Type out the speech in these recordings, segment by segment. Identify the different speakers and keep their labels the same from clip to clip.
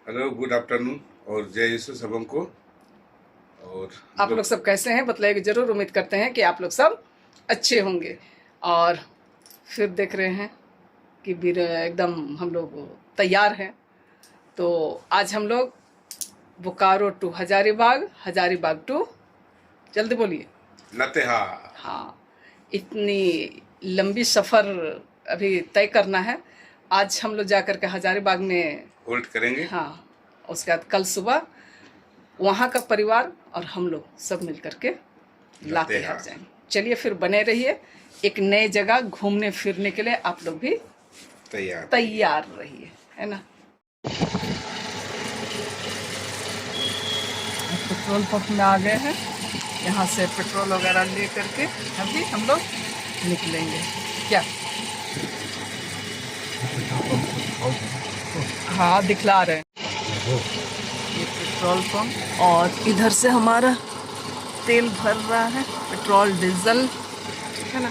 Speaker 1: Hello, good afternoon और जय यीशु सबों को। और
Speaker 2: आप लोग सब कैसे हैं बताइएगा जरूर। उम्मीद करते हैं कि आप लोग सब अच्छे होंगे। और फिर देख रहे हैं कि एकदम हम लोग तैयार हैं। तो आज हम लोग बोकारो टू हजारीबाग टू, जल्दी बोलिए,
Speaker 1: लातेहार।
Speaker 2: हाँ, इतनी लंबी सफ़र अभी तय करना है। आज हम लोग जा कर के हजारीबाग में
Speaker 1: होल्ड करेंगे।
Speaker 2: हाँ, उसके बाद कल सुबह वहाँ का परिवार और हम लोग सब मिल करके लातेहार जाएंगे। चलिए फिर बने रहिए। एक नए जगह घूमने फिरने के लिए आप लोग भी तैयार रहिए, है ना। पेट्रोल पंप में आ गए हैं। यहाँ से पेट्रोल वगैरह ले करके अभी हम लोग निकलेंगे। क्या हाँ, दिखला रहे हैं ये पेट्रोल पंप। और इधर से हमारा तेल भर रहा है, पेट्रोल डीजल, है ना।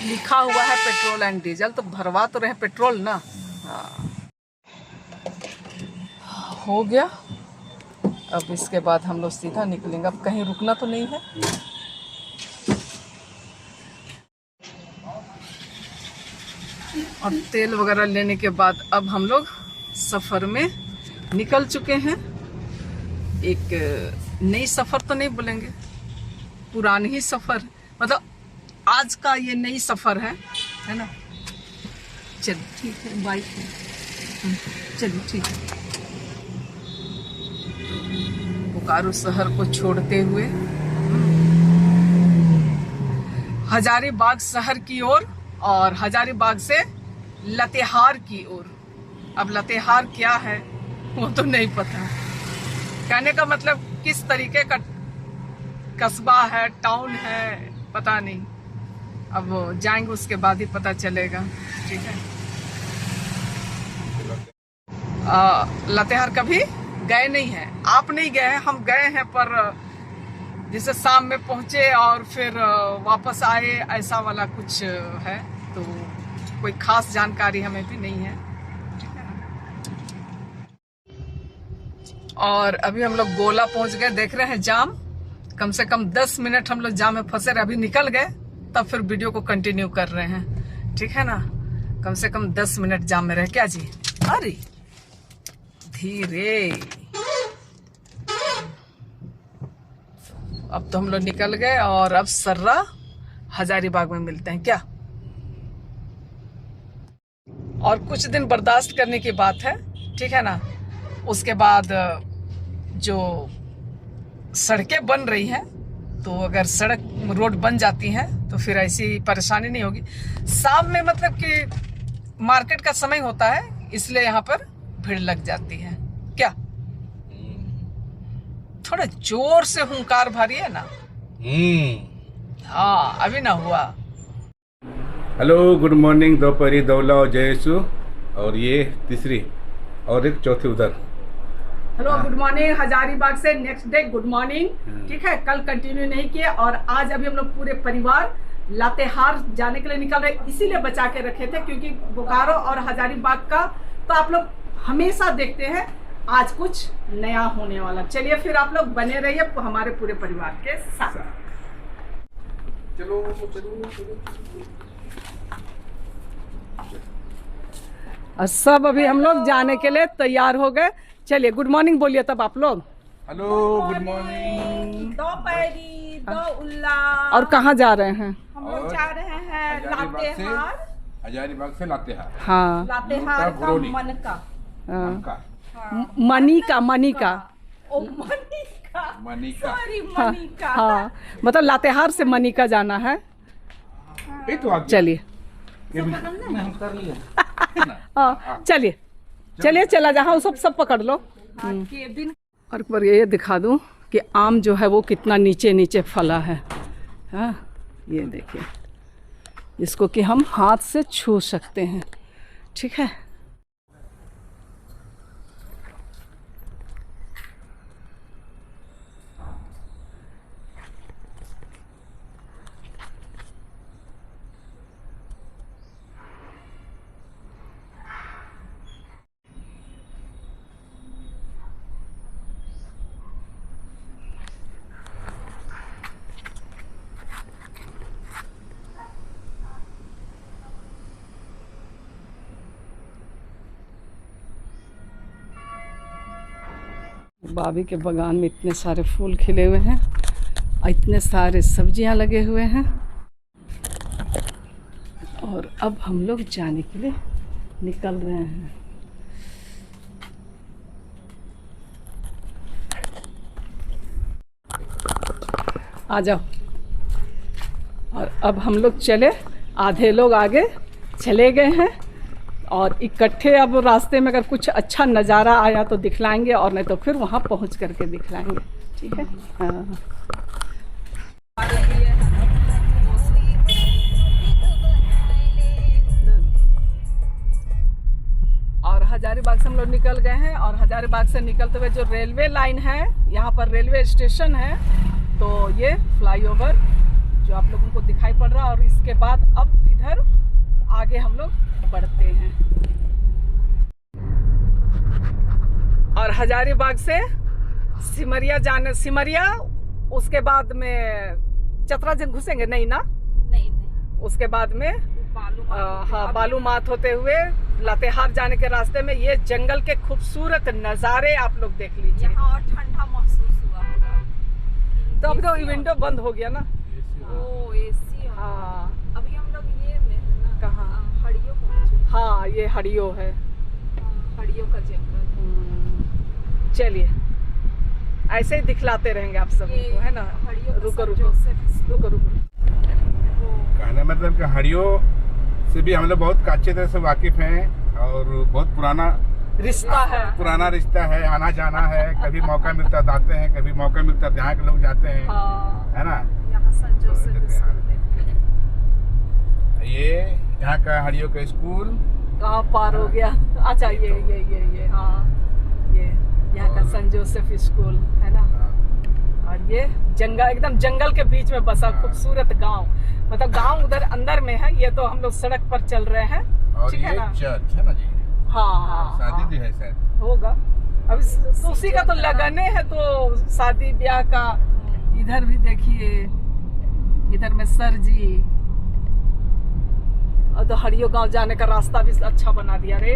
Speaker 2: लिखा हुआ है पेट्रोल एंड डीजल, तो भरवा तो रहे पेट्रोल ना। हाँ, हो गया। अब इसके बाद हम लोग सीधा निकलेंगे। अब कहीं रुकना तो नहीं है। और तेल वगैरह लेने के बाद अब हम लोग सफ़र में निकल चुके हैं। एक नई सफ़र तो नहीं बोलेंगे, पुरानी ही सफ़र, मतलब आज का ये नई सफ़र है ना। चलिए ठीक है, बाइक है, चलिए ठीक है। बोकारो शहर को छोड़ते हुए हजारीबाग शहर की ओर और हजारीबाग से लातेहार की ओर। अब लातेहार क्या है वो तो नहीं पता। कहने का मतलब किस तरीके का कस्बा है, टाउन है, पता नहीं। अब जाएंगे उसके बाद ही पता चलेगा। ठीक है। लातेहार कभी गए नहीं हैं, आप नहीं गए हैं, हम गए हैं, पर जैसे शाम में पहुंचे और फिर वापस आए, ऐसा वाला कुछ है। तो कोई खास जानकारी हमें भी नहीं है। और अभी हम लोग गोला पहुंच गए। देख रहे हैं जाम, कम से कम 10 मिनट हम लोग जाम में फंसे रहे। अभी निकल गए तब फिर वीडियो को कंटिन्यू कर रहे हैं। ठीक है ना। कम से कम 10 मिनट जाम में रहे। क्या जी, अरे धीरे। अब तो हम लोग निकल गए और अब सर्रा हजारीबाग में मिलते हैं। क्या और कुछ दिन बर्दाश्त करने की बात है, ठीक है ना। उसके बाद जो सड़कें बन रही हैं, तो अगर सड़क रोड बन जाती हैं तो फिर ऐसी परेशानी नहीं होगी। शाम में मतलब कि मार्केट का समय होता है, इसलिए यहाँ पर भीड़ लग जाती है। क्या थोड़ा जोर से हुंकार भरिए ना। हाँ, अभी ना हुआ।
Speaker 1: हेलो, गुड मॉर्निंग, दोपहरी, दौला और जय यीशु। और ये तीसरी और एक चौथी उधर।
Speaker 2: हेलो, गुड मॉर्निंग हजारीबाग से। Next day good morning. ठीक है, कल कंटिन्यू नहीं किए। और आज अभी हम लोग पूरे परिवार लातेहार जाने के लिए निकल रहे। इसीलिए बचा के रखे थे क्योंकि बोकारो और हजारीबाग का तो आप लोग हमेशा देखते हैं। आज कुछ नया होने वाला। चलिए फिर आप लोग बने रहिए हमारे पूरे परिवार के साथ।
Speaker 1: चलो।
Speaker 2: और सब अभी हम लोग जाने के लिए तैयार हो गए। चलिए गुड मॉर्निंग बोलिए तब आप लोग।
Speaker 1: Hello, good morning.
Speaker 3: दोपहरी दो उल्ला।
Speaker 2: और कहाँ जा रहे हैं?
Speaker 3: हम लोग जा रहे हैं लातेहार।
Speaker 1: हजारीबाग से लातेहार।
Speaker 2: हाँ,
Speaker 3: लातेहार का मनका।
Speaker 2: मनिका।
Speaker 3: ओ मनिका।
Speaker 1: मनिका।
Speaker 3: सॉरी, मनिका।
Speaker 2: हाँ, मतलब लातेहार से मनिका जाना है। चलिए
Speaker 1: हम कर लिए।
Speaker 2: हाँ, चलिए चला जहाँ सब पकड़ लो। और पर ये दिखा दूँ कि आम जो है वो कितना नीचे नीचे फला है। हाँ, ये देखिए, इसको कि हम हाथ से छू सकते हैं। ठीक है। भाभी के बागान में इतने सारे फूल खिले हुए हैं और इतने सारे सब्जियां लगे हुए हैं। और अब हम लोग जाने के लिए निकल रहे हैं। आ जाओ। और अब हम लोग चले, आधे लोग आगे चले गए हैं और इकट्ठे अब रास्ते में अगर कुछ अच्छा नज़ारा आया तो दिखलाएंगे और नहीं तो फिर वहाँ पहुँच करके दिखलाएंगे। ठीक है। हाँ। और हजारीबाग से हम लोग निकल गए हैं और हजारीबाग से निकलते हुए जो रेलवे लाइन है, यहाँ पर रेलवे स्टेशन है, तो ये फ्लाईओवर जो आप लोगों को दिखाई पड़ रहा है। और इसके बाद अब इधर आगे हम लोग बढ़ते हैं और हजारीबाग से सिमरिया उसके बाद में चतरा जन घुसेंगे नहीं ना?
Speaker 3: नहीं
Speaker 2: उसके बाद में हाँ बालूमाथ होते हुए लातेहार जाने के रास्ते में ये जंगल के खूबसूरत नज़ारे आप लोग देख लीजिए।
Speaker 3: यहाँ और ठंडा महसूस हुआ होगा।
Speaker 2: तो अब तो विंडो बंद हो गया ना।
Speaker 3: ओ एसी।
Speaker 2: हाँ
Speaker 3: अभी हम लोग ये में है ना।
Speaker 2: कहाँ?
Speaker 3: हड़ियों पहुँचे।
Speaker 2: हाँ ये हड़ियो है।
Speaker 3: हड़ियों का जंगल।
Speaker 2: चलिए ऐसे ही दिखलाते रहेंगे आप सबको, है ना। रुको
Speaker 1: कहने मतलब कि हड़ियों से भी हम लोग बहुत अच्छे तरह से वाकिफ हैं और बहुत पुराना रिश्ता है, आना जाना है। कभी मौका मिलता तो आते हैं, कभी मौका मिलता तो यहाँ के लोग जाते हैं।
Speaker 2: हाँ।
Speaker 1: है ना।
Speaker 3: यहाँ सन जोसेफ स्कूल है।
Speaker 1: ये यहाँ का हड़ियों का स्कूल
Speaker 2: कहाँ पार हो गया। अच्छा ये हाँ ये यहाँ का सन जोसेफ स्कूल है ना। और ये जंगल, एकदम जंगल के बीच में बसा खूबसूरत गांव, मतलब गांव उधर अंदर में है। ये तो हम लोग सड़क पर चल रहे हैं।
Speaker 1: और
Speaker 2: ठीक
Speaker 1: ये
Speaker 2: है ना।
Speaker 1: चर्च है ना जी।
Speaker 2: हाँ
Speaker 1: शादी भी है शायद
Speaker 2: होगा। अभी तो उसी का तो लगने है तो शादी ब्याह का। इधर भी देखिए, इधर में सर जी। और तो हड़ियो गांव जाने का रास्ता भी अच्छा बना दिया रे।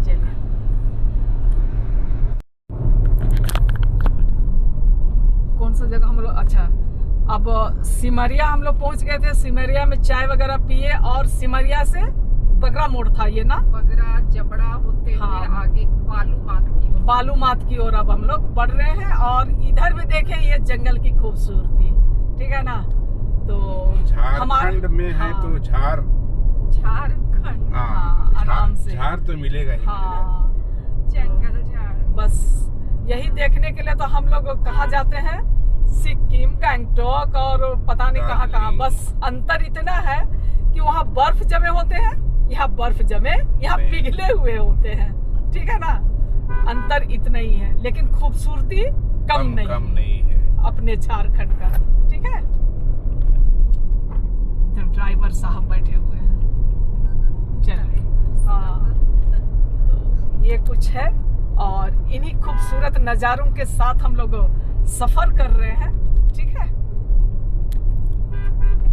Speaker 2: चलिए कौन सा जगह हम लोग, अच्छा अब सिमरिया हम लोग पहुंच गए थे। सिमरिया में चाय वगैरह पिए और सिमरिया से बगरा मोड़ था ये ना।
Speaker 3: बगरा जबड़ा होते हुए आगे
Speaker 2: बालूमाथ की ओर अब हम लोग बढ़ रहे हैं। और इधर भी देखें ये जंगल की खूबसूरती, ठीक है ना। तो
Speaker 1: झारखंड में है तो
Speaker 3: झारखंड
Speaker 2: आराम से
Speaker 1: झार तो मिलेगा ही।
Speaker 2: हाँ
Speaker 3: जंगल झाड़।
Speaker 2: बस यही देखने के लिए तो हम लोग कहाँ जाते हैं, सिक्किम, गंगटोक और पता नहीं कहाँ कहाँ। बस अंतर इतना है कि वहाँ बर्फ जमे होते हैं, यहाँ बर्फ जमे, यहाँ पिघले हुए होते हैं। ठीक है ना, अंतर इतना ही है, लेकिन खूबसूरती कम नहीं है अपने झारखंड का। ठीक है। इधर ड्राइवर साहब बैठे हुए हैं। चलिए हाँ, तो ये कुछ है और इन्हीं खूबसूरत नज़ारों के साथ हम लोग सफर कर रहे हैं। ठीक है।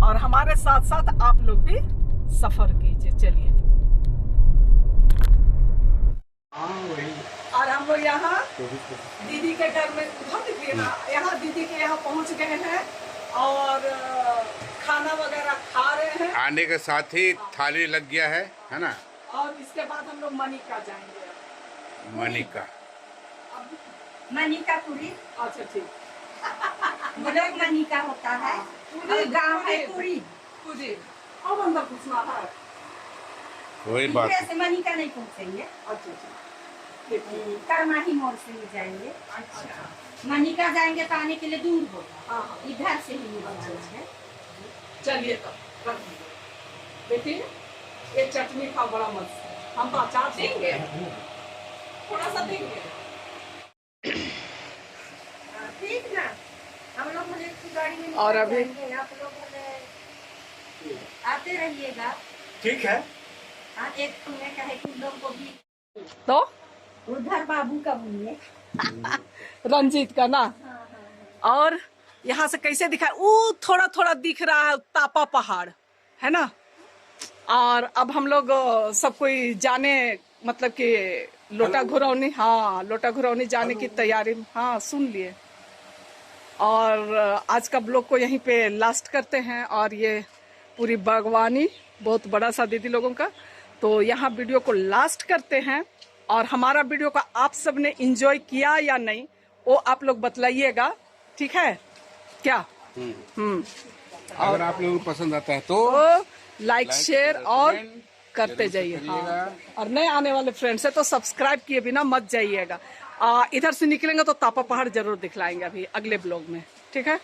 Speaker 2: और हमारे साथ साथ आप लोग भी सफर कीजिए। चलिए। और हम लोग यहाँ दीदी के घर में, उधर दिखिए ना, यहाँ दीदी के यहाँ पहुँच गए हैं और खाना वगैरह खा रहे हैं।
Speaker 1: आने के साथ ही थाली लग गया है ना।
Speaker 2: और इसके बाद हम लोग मनिका जाएंगे।
Speaker 3: मनिका पूरी।
Speaker 2: अच्छा ठीक।
Speaker 3: ब्लॉक मनिका होता है और गाँव है पूरी।
Speaker 2: अब अंदर पूछना है
Speaker 1: वही बात
Speaker 3: से मनिका नहीं पहुँचेंगे।
Speaker 2: अच्छा
Speaker 3: करमाही मोड़ से ही जाएंगे।
Speaker 2: अच्छा
Speaker 3: मनिका जाएंगे तो आने के लिए दूर होगा।
Speaker 2: हाँ
Speaker 3: इधर से ही निकलना है।
Speaker 2: चलिए तब बेटी ये चटनी का बड़ा मस्त, हम तो अचार देंगे, थोड़ा सा देंगे।
Speaker 3: ठीक ना, हम लोग गाड़ी में
Speaker 2: और अभी
Speaker 3: आप लोग आते रहिएगा।
Speaker 2: ठीक है।
Speaker 3: हाँ, एक सुनने का है कि लोग को भी
Speaker 2: तो
Speaker 3: उधर बाबू का बोलिए
Speaker 2: रंजीत का ना। और यहाँ से कैसे दिखा, वो थोड़ा थोड़ा दिख रहा है तापा पहाड़, है ना। और अब हम लोग सब कोई जाने, मतलब कि लोटा घुरौनी, हाँ लोटा घुरौनी जाने की तैयारी, हाँ सुन लिए। और आज का ब्लॉग को यहीं पे लास्ट करते हैं। और ये पूरी बागवानी बहुत बड़ा सा दीदी लोगों का, तो यहाँ वीडियो को लास्ट करते हैं। और हमारा वीडियो का आप सब ने एंजॉय किया या नहीं वो आप लोग बतलाइएगा, ठीक है क्या?
Speaker 1: अगर आप लोगों को पसंद आता है तो
Speaker 2: लाइक शेयर और करते जाइए। हाँ। और नए आने वाले फ्रेंड्स है तो सब्सक्राइब किए बिना मत जाइएगा। इधर से निकलेंगे तो तापा पहाड़ जरूर दिखलाएंगे अभी अगले ब्लॉग में, ठीक है।